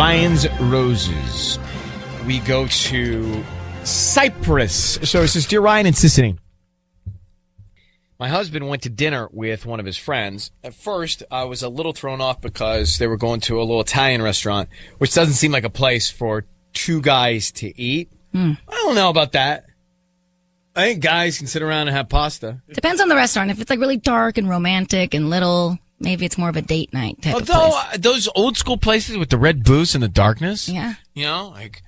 Ryan's Roses. We go to Cyprus. So it says, Dear Ryan and Sissany, my husband went to dinner with one of his friends. At first, I was a little thrown off because they were going to a little Italian restaurant, which doesn't seem like a place for two guys to eat. I don't know about that. I think guys can sit around and have pasta. Depends on the restaurant. If it's like really dark and romantic and little, maybe it's more of a date night type of place. Those old school places with the red booths and the darkness, Yeah. you know, like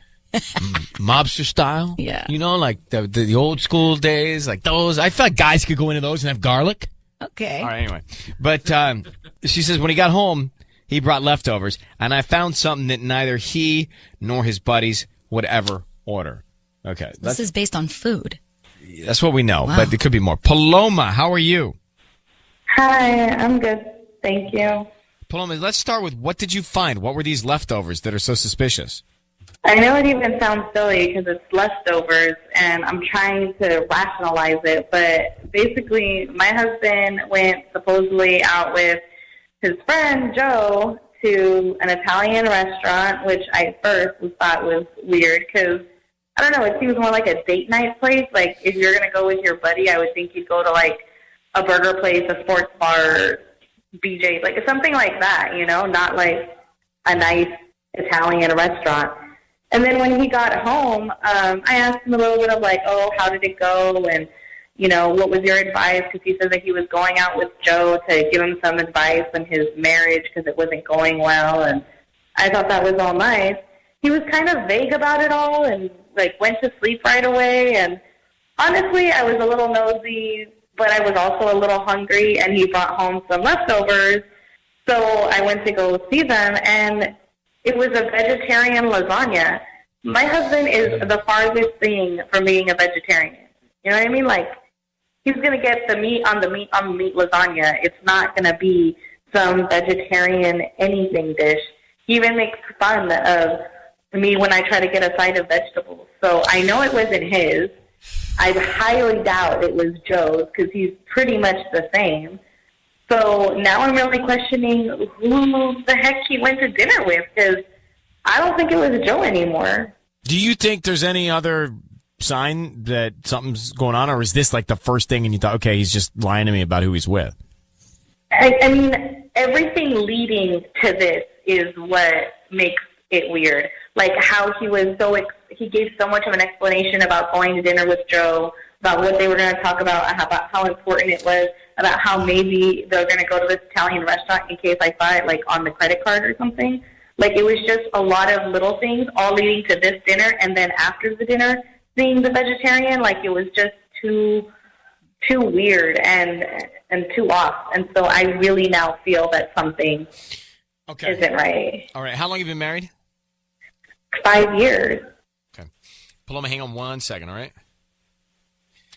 mobster style, Yeah. you know, like the old school days, like those. I feel like guys could go into those and have garlic. Okay. All right, anyway. But she says when he got home, he brought leftovers, and I found something that neither he nor his buddies would ever order. Okay. This is based on food. That's what we know, Wow. but it could be more. Paloma, how are you? Hi, I'm good. Thank you. Paloma, let's start with what did you find? What were these leftovers that are so suspicious? I know it even sounds silly because it's leftovers, and I'm trying to rationalize it, but basically my husband went supposedly out with his friend Joe to an Italian restaurant, which I first thought was weird because, I don't know, it seems more like a date night place. Like, if you're going to go with your buddy, I would think you'd go to, like, a burger place, a sports bar, BJ's, like something like that, you know, not like a nice Italian restaurant. And then when he got home, I asked him a little bit of like, oh, how did it go? And, you know, what was your advice? Because he said that he was going out with Joe to give him some advice on his marriage because it wasn't going well. And I thought that was all nice. He was kind of vague about it all and, like, went to sleep right away. And honestly, I was a little nosy, but I was also a little hungry, and he brought home some leftovers. So I went to go see them, and it was a vegetarian lasagna. My husband is the farthest thing from being a vegetarian. You know what I mean? Like, he's going to get the meat on the meat on the meat lasagna. It's not going to be some vegetarian anything dish. He even makes fun of me when I try to get a side of vegetables. So I know it wasn't his. I highly doubt it was Joe's because he's pretty much the same. So now I'm really questioning who the heck he went to dinner with because I don't think it was Joe anymore. Do you think there's any other sign that something's going on, or is this like the first thing and you thought, okay, he's just lying to me about who he's with? I mean, everything leading to this is what makes it weird. Like how he was he gave so much of an explanation about going to dinner with Joe, about what they were going to talk about how important it was, about how maybe they're going to go to this Italian restaurant in case I saw it like on the credit card or something. Like it was just a lot of little things all leading to this dinner, and then after the dinner, seeing the vegetarian, like it was just too weird and too off. And so I really now feel that something isn't right. All right. How long have you been married? 5 years. Okay. Paloma, hang on 1 second, all right?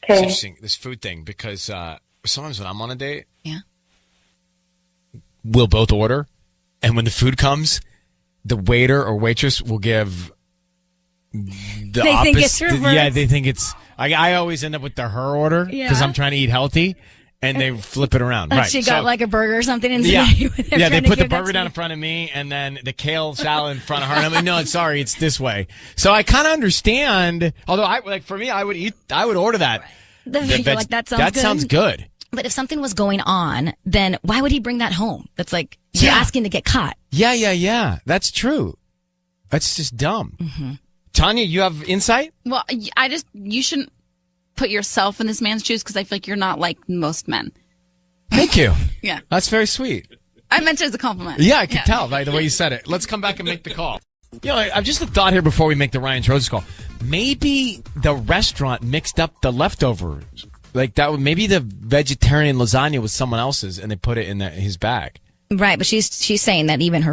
Okay. It's interesting, this food thing, because sometimes when I'm on a date, we'll both order, and when the food comes, the waiter or waitress will give the opposite. Think it's reversed. Yeah, they think it's... I always end up with the her order because I'm trying to eat healthy, and they flip it around. Like right. she got like a burger or something and yeah, they put the burger down down in front of me and then the kale salad in front of her. And I'm like, no, sorry, it's this way. So I kind of understand. Although for me, I would order that. Like that sounds good. That sounds good. But if something was going on, then why would he bring that home? That's like you're asking to get caught. Yeah. That's true. That's just dumb. Mm-hmm. Tanya, you have insight? Well, you shouldn't put yourself in this man's shoes because I feel like you're not like most men. Thank you. Yeah. That's very sweet. I meant it as a compliment. Yeah, I could tell by the way you said it. Let's come back and make the call. You know, I've just a thought here before we make the Ryan's Roses call. Maybe the restaurant mixed up the leftovers. Like maybe the vegetarian lasagna was someone else's and they put it in his bag. Right, but she's saying that even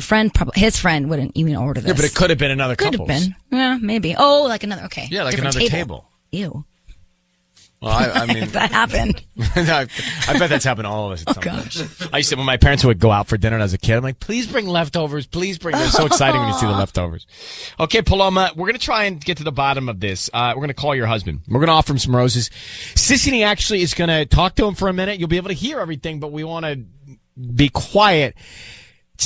his friend wouldn't even order this. Yeah, but it could have been another couple's. Could have been. Yeah, maybe. Oh, like another, okay. Yeah, like different another table. Ew. Well, I mean... If that happened. I bet that's happened to all of us at some gosh. point. I used to, when my parents would go out for dinner as a kid, I'm like, please bring leftovers, please bring... They're so exciting when you see the leftovers. Okay, Paloma, we're going to try and get to the bottom of this. We're going to call your husband. We're going to offer him some roses. Sissany actually is going to talk to him for a minute. You'll be able to hear everything, but we want to be quiet.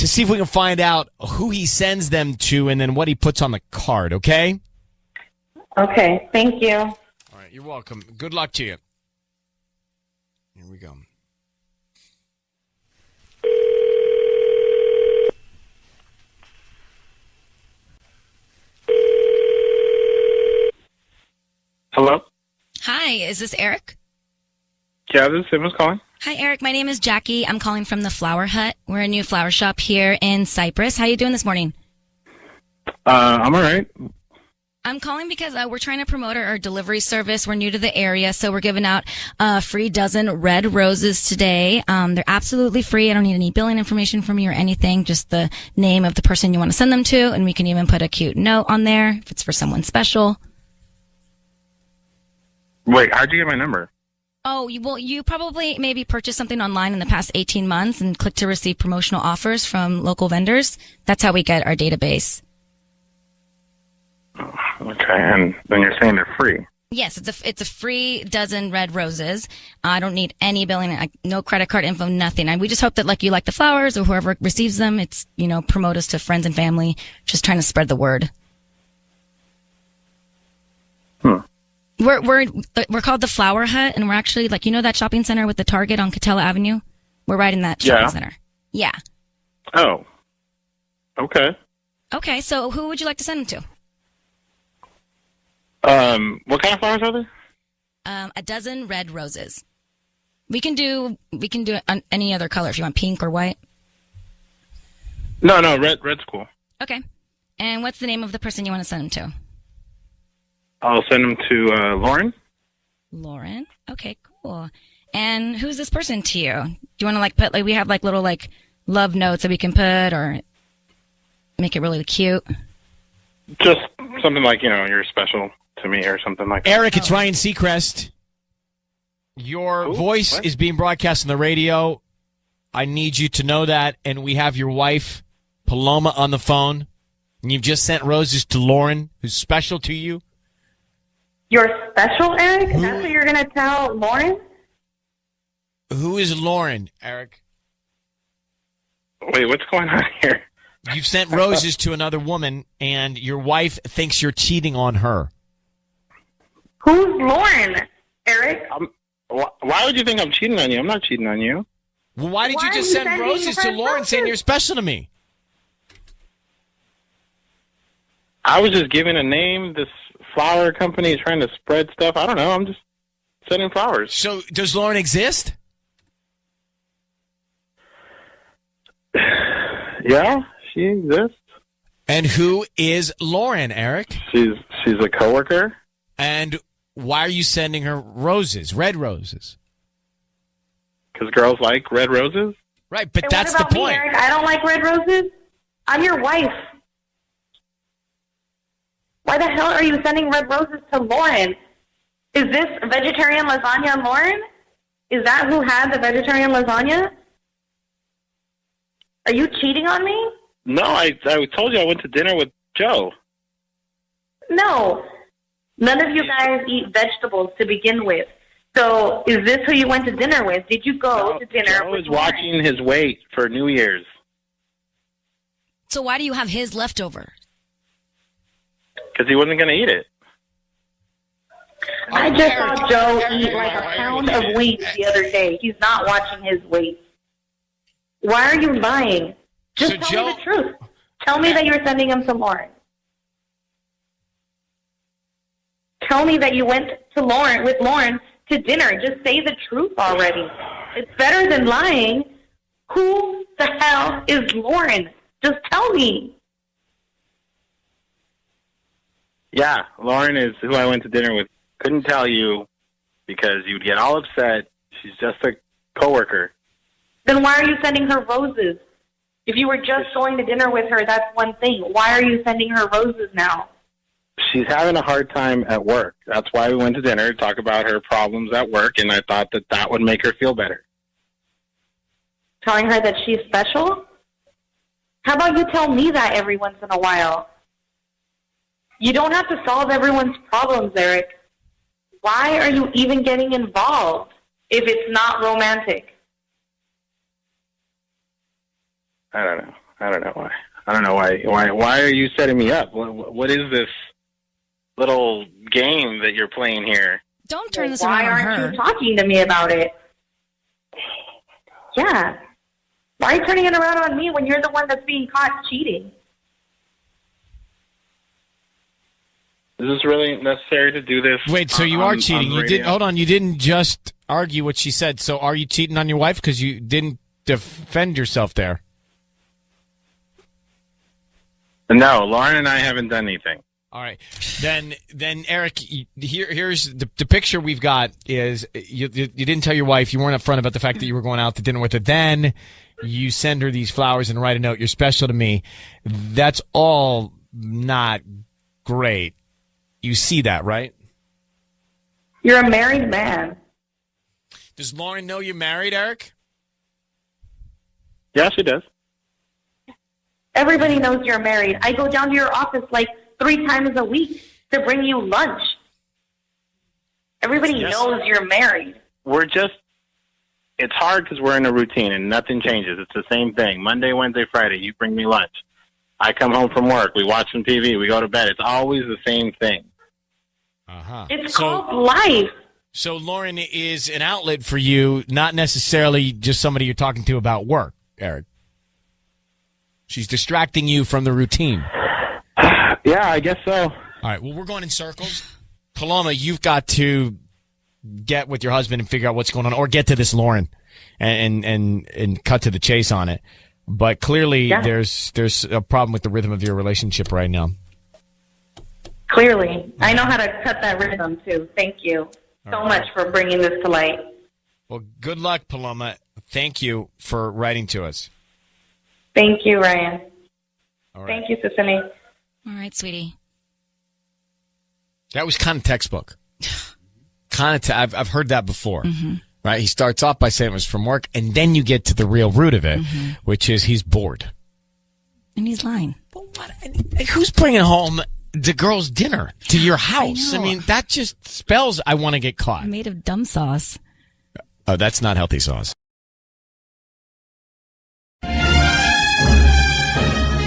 to see if we can find out who he sends them to and then what he puts on the card, okay? Okay, thank you. All right, you're welcome. Good luck to you. Here we go. Hello? Hi, is this Eric? Yeah, this is Sim. Who's calling? Hi, Eric. My name is Jackie. I'm calling from the Flower Hut. We're a new flower shop here in Cyprus. How you doing this morning? I'm all right. I'm calling because we're trying to promote our delivery service. We're new to the area, so we're giving out a free dozen red roses today. They're absolutely free. I don't need any billing information from you or anything, just the name of the person you want to send them to, and we can even put a cute note on there if it's for someone special. Wait, how'd you get my number? Oh, you probably maybe purchased something online in the past 18 months and clicked to receive promotional offers from local vendors. That's how we get our database. Okay, and then you're saying they're free. Yes, it's a free dozen red roses. I don't need any billing, no credit card info, nothing. We just hope that you like the flowers or whoever receives them. It's, promote us to friends and family. Just trying to spread the word. We're called the Flower Hut, and we're actually that shopping center with the Target on Catella Avenue. We're right in that shopping center. Yeah. Oh. Okay. Okay, so who would you like to send them to? What kind of flowers are there? A dozen red roses. We can do any other color if you want, pink or white. No, red's cool. Okay. And what's the name of the person you want to send them to? I'll send them to Lauren. Lauren. Okay, cool. And who's this person to you? Do you want to put we have little love notes that we can put or make it really cute? Just something you're special to me or something like that. Eric, it's Ryan Seacrest. Your voice is being broadcast on the radio. I need you to know that. And we have your wife, Paloma, on the phone. And you've just sent roses to Lauren, who's special to you. You're special, Eric? That's what you're going to tell Lauren? Who is Lauren, Eric? Wait, what's going on here? You've sent roses to another woman, and your wife thinks you're cheating on her. Who's Lauren, Eric? Why would you think I'm cheating on you? I'm not cheating on you. Well, why did you just send roses to Lauren saying you're special to me? I was just giving a name. This flower company is trying to spread stuff. I don't know. I'm just sending flowers. So does Lauren exist? Yeah, she exists. And who is Lauren, Eric? She's a coworker. And why are you sending her roses, red roses? Because girls like red roses. Right, but Hey, that's what the about me, point. Eric? I don't like red roses. I'm your wife. Why the hell are you sending red roses to Lauren? Is this vegetarian lasagna Lauren? Is that who had the vegetarian lasagna? Are you cheating on me? No, I told you I went to dinner with Joe. No. None of you guys eat vegetables to begin with. So is this who you went to dinner with? Did you go to dinner Joe with is watching his weight for New Year's. So why do you have his leftover? Because he wasn't going to eat it. I just saw Joe eat a pound of wheat the other day. He's not watching his weight. Why are you lying? Just So tell me the truth. Tell me that you're sending him to Lauren. Tell me that you went to Lauren to dinner. Just say the truth already. It's better than lying. Who the hell is Lauren? Just tell me. Yeah, Lauren is who I went to dinner with. Couldn't tell you because you'd get all upset. She's just a coworker. Then why are you sending her roses? If you were just going to dinner with her, that's one thing. Why are you sending her roses now? She's having a hard time at work. That's why we went to dinner to talk about her problems at work, and I thought that would make her feel better. Telling her that she's special? How about you tell me that every once in a while? You don't have to solve everyone's problems, Eric. Why are you even getting involved if it's not romantic? I don't know. I don't know why. I don't know why. Why are you setting me up? What is this little game that you're playing here? Don't turn this Why around on aren't her. you talking to me about it? Yeah. Why are you turning it around on me when you're the one that's being caught cheating? Is this really necessary to do this? Wait, so you are cheating. You didn't. Hold on. You didn't just argue what she said. So are you cheating on your wife because you didn't defend yourself there? No, Lauren and I haven't done anything. All right. Then Eric, here's the picture we've got is you didn't tell your wife, you weren't upfront about the fact that you were going out to dinner with her. Then you send her these flowers and write a note. You're special to me. That's all not great. You see that, right? You're a married man. Does Lauren know you're married, Eric? Yeah, she does. Everybody knows you're married. I go down to your office like 3 times a week to bring you lunch. Everybody knows you're married. It's hard because we're in a routine and nothing changes. It's the same thing. Monday, Wednesday, Friday, you bring me lunch. I come home from work. We watch some TV. We go to bed. It's always the same thing. Uh-huh. It's called life. So Lauren is an outlet for you, not necessarily just somebody you're talking to about work, Eric. She's distracting you from the routine. Yeah, I guess so. All right, well, we're going in circles. Paloma, you've got to get with your husband and figure out what's going on, or get to this Lauren and cut to the chase on it. But clearly there's a problem with the rhythm of your relationship right now. Clearly. I know how to cut that rhythm, too. Thank you so much for bringing this to light. Well, good luck, Paloma. Thank you for writing to us. Thank you, Ryan. All right. Thank you, Sissany. All right, sweetie. That was kind of textbook. I've heard that before. Mm-hmm. Right? He starts off by saying it was from work, and then you get to the real root of it, which is he's bored. And he's lying. But what? Who's bringing home the girl's dinner to your house? I mean, that just spells I want to get caught. Made of dumb sauce. Oh, that's not healthy sauce.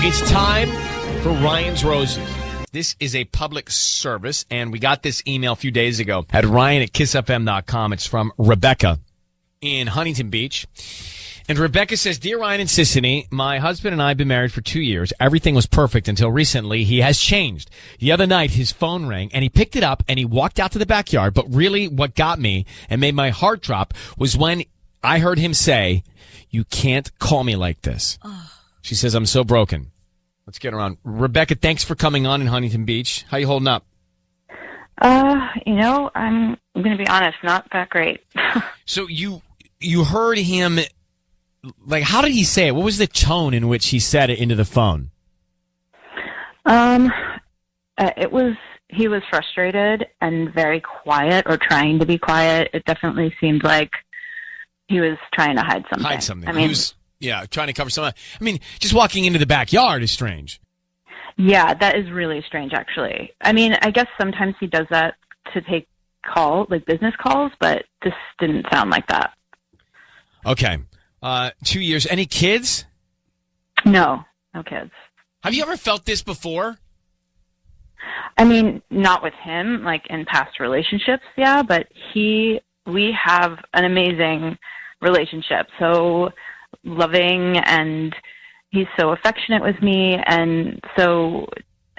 It's time for Ryan's Roses. This is a public service, and we got this email a few days ago at ryan@kissfm.com. It's from Rebecca in Huntington Beach. And Rebecca says, Dear Ryan and Sissany, my husband and I have been married for 2 years. Everything was perfect until recently. He has changed. The other night, his phone rang, and he picked it up, and he walked out to the backyard. But really, what got me and made my heart drop was when I heard him say, you can't call me like this. She says, I'm so broken. Let's get her on. Rebecca, thanks for coming on in Huntington Beach. How you holding up? I'm going to be honest, not that great. So you heard him, like, how did he say it? What was the tone in which he said it into the phone? He was frustrated and very quiet, or trying to be quiet. It definitely seemed like he was trying to hide something. I mean, he was, trying to cover something. I mean, just walking into the backyard is strange. Yeah, that is really strange, actually. I mean, I guess sometimes he does that to take business calls, but this didn't sound like that. Okay. 2 years. Any kids? No kids. Have you ever felt this before? I mean, not with him, like in past relationships, yeah, but we have an amazing relationship. So loving, and he's so affectionate with me, and so,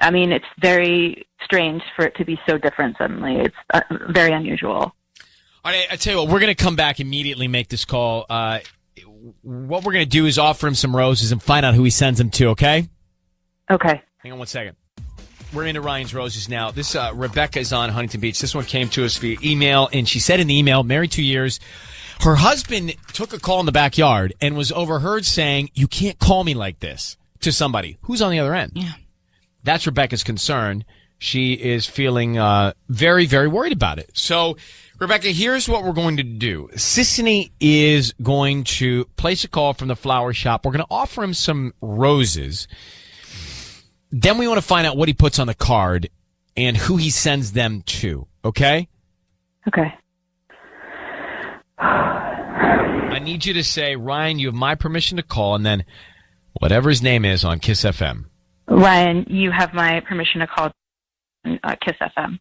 I mean, it's very strange for it to be so different suddenly. It's very unusual. All right, I tell you what, we're going to come back immediately, make this call. What we're going to do is offer him some roses and find out who he sends them to, okay? Okay. Hang on one second. We're into Ryan's Roses now. This Rebecca is on Huntington Beach. This one came to us via email, and she said in the email, married 2 years, her husband took a call in the backyard and was overheard saying, you can't call me like this, to somebody who's on the other end. Yeah. That's Rebecca's concern. She is feeling very, very worried about it. So, Rebecca, here's what we're going to do. Sissany is going to place a call from the flower shop. We're going to offer him some roses. Then we want to find out what he puts on the card and who he sends them to, okay? Okay. I need you to say, Ryan, you have my permission to call, and then Whatever his name is on Kiss FM. Ryan, you have my permission to call Kiss FM.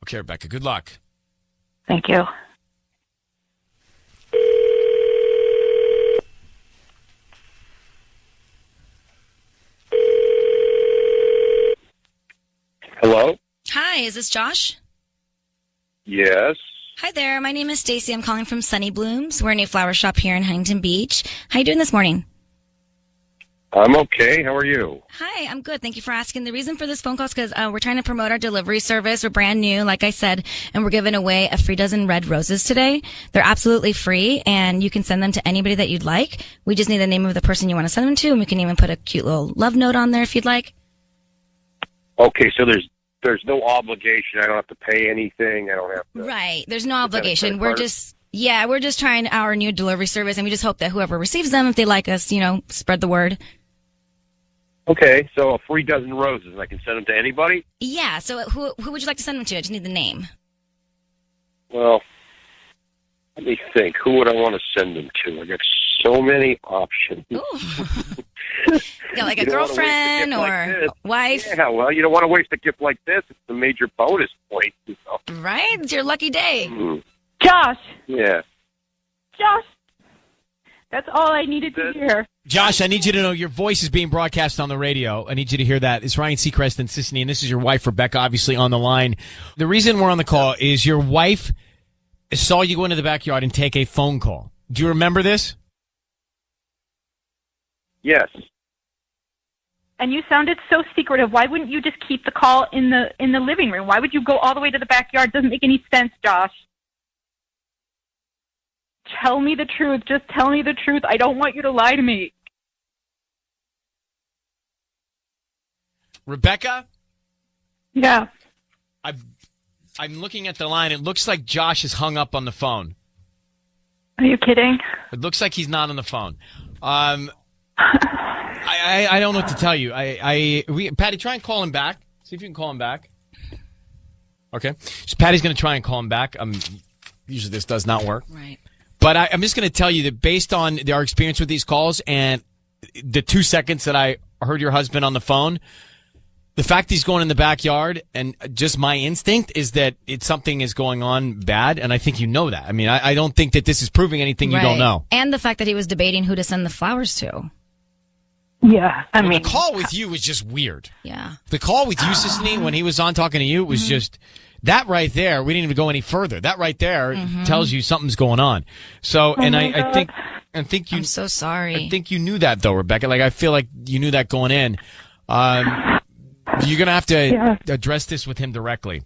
Okay, Rebecca, good luck. Thank you. Hello? Hi, is this Josh? Yes. Hi there. My name is Stacy. I'm calling from Sunny Blooms. We're a new flower shop here in Huntington Beach. How you doing this morning? I'm okay. How are you? Hi, I'm good. Thank you for asking. The reason for this phone call is because we're trying to promote our delivery service. We're brand new, like I said, and we're giving away a free dozen red roses today. They're absolutely free, and you can send them to anybody that you'd like. We just need the name of the person you want to send them to, and we can even put a cute little love note on there if you'd like. Okay, so there's no obligation. I don't have to pay anything. I don't have to. Right. There's no obligation. We're just trying our new delivery service, and we just hope that whoever receives them, if they like us, spread the word. Okay, so a free dozen roses, and I can send them to anybody? Yeah, so who would you like to send them to? I just need the name. Well, let me think. Who would I want to send them to? I got so many options. Ooh. Yeah, like a girlfriend or like a wife. Yeah, well, you don't want to waste a gift like this. It's a major bonus point. Right? It's your lucky day. Josh! Yeah. Josh! That's all I needed to hear. Josh, I need you to know your voice is being broadcast on the radio. I need you to hear that. It's Ryan Seacrest and Sissany, and this is your wife, Rebecca, obviously on the line. The reason we're on the call is your wife saw you go into the backyard and take a phone call. Do you remember this? Yes. And you sounded so secretive. Why wouldn't you just keep the call in the living room? Why would you go all the way to the backyard? Doesn't make any sense, Josh. Tell me the truth. Just tell me the truth. I don't want you to lie to me. Rebecca? Yeah. I'm looking at the line. It looks like Josh is hung up on the phone. Are you kidding? It looks like he's not on the phone. I don't know what to tell you. Patty, try and call him back. See if you can call him back. Okay. So Patty's going to try and call him back. Usually this does not work. Right. But I'm just going to tell you that based on our experience with these calls and the 2 seconds that I heard your husband on the phone, the fact he's going in the backyard and just my instinct is that something is going on bad, and I think you know that. I mean, I don't think that this is proving anything you don't know. And the fact that he was debating who to send the flowers to. Yeah, I mean, the call with you was just weird. Yeah. The call with you, Sissany, when he was on talking to you, was just that right there. We didn't even go any further. That right there tells you something's going on. So, and I think you. I'm so sorry. I think you knew that though, Rebecca. Like I feel like you knew that going in. You're gonna have to address this with him directly.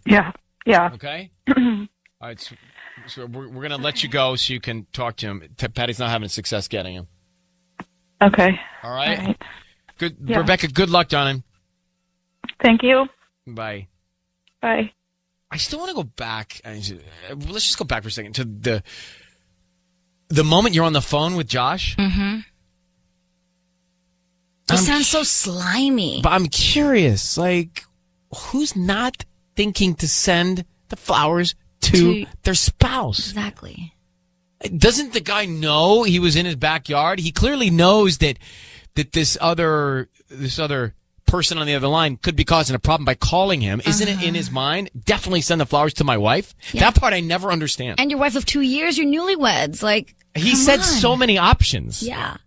Yeah. Yeah. Okay. All right. So we're gonna let you go so you can talk to him. Patty's not having success getting him. Okay. All right. All right. Good, Yeah. Rebecca. Good luck, darling. Thank you. Bye. Bye. I still want to go back. Let's just go back for a second to the moment you're on the phone with Josh. Mm-hmm. It sounds so slimy. But I'm curious, like, who's not thinking to send the flowers to their spouse? Exactly. Doesn't the guy know he was in his backyard? He clearly knows that this other person on the other line could be causing a problem by calling him. Isn't it in his mind? Definitely send the flowers to my wife. Yeah. That part I never understand. And your wife of 2 years, you're newlyweds. Like, he said so many options. Yeah.